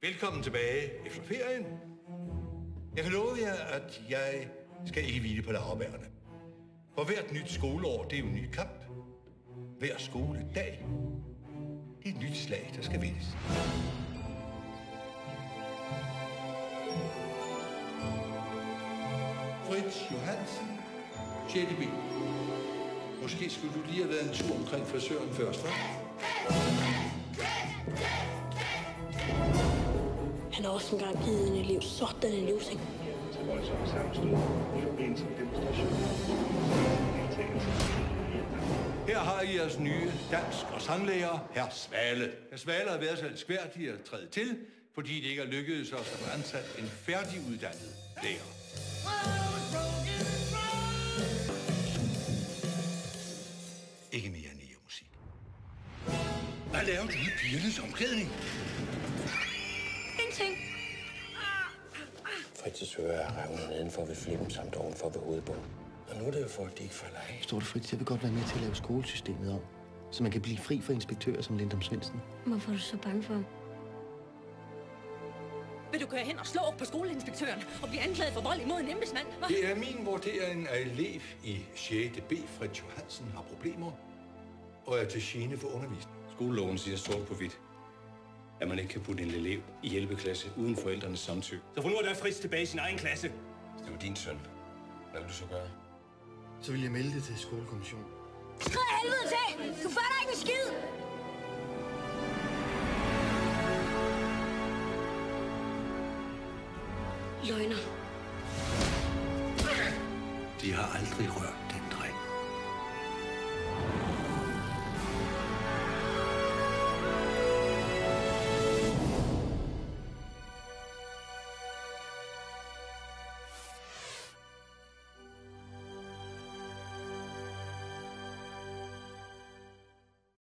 Velkommen tilbage efter ferien. Jeg kan love jer, at jeg skal ikke hvile på laurbærrene. For hvert nyt skoleår, det er jo en ny kamp. Hver skoledag, det er et nyt slag, der skal vindes. Fritz Johansen, 6. B. Måske skulle du lige have været en tur omkring frisøren først, hva'? Han har også engang givet en elev sådan en livsing. Til voldsomme sammenstød i forbindelse med demonstrationen. Her har I jeres nye dansk- og sanglærer, hr. Svale. Hr. Svale har været så elskværdig at træde til, fordi det ikke er lykkedes os at få ansat en færdiguddannet lærer. Ikke mere musik. Hvad laver du i pigernes omklædning? Ingenting. Fritz's ører er revnet nedenfor ved flippen samt ovenfor ved hovedbunden. Og nu er det jo for, at de ikke falder af. Forstår du, Fritz? Jeg vil godt være med til at lave skolesystemet om, så man kan blive fri for inspektører som Lindum Svendsen. Hvorfor er du så bange for ham? Vil du køre hen og slå på skoleinspektøren og blive anklaget for vold imod en embedsmand? Det er min vurdering, at elev i 6. B, Fritz Johansen, har problemer og er til gene for undervisning. Skoleloven siger sort på hvidt, at man ikke kan putte en elev i hjælpeklasse uden forældrenes samtykke. Så for nu er der Fritz tilbage i sin egen klasse. Det var din søn. Hvad vil du så gøre? Så vil jeg melde det til skolekommissionen. Skrid helvede til! Du fatter ikke en skid! Løgner. De har aldrig rørt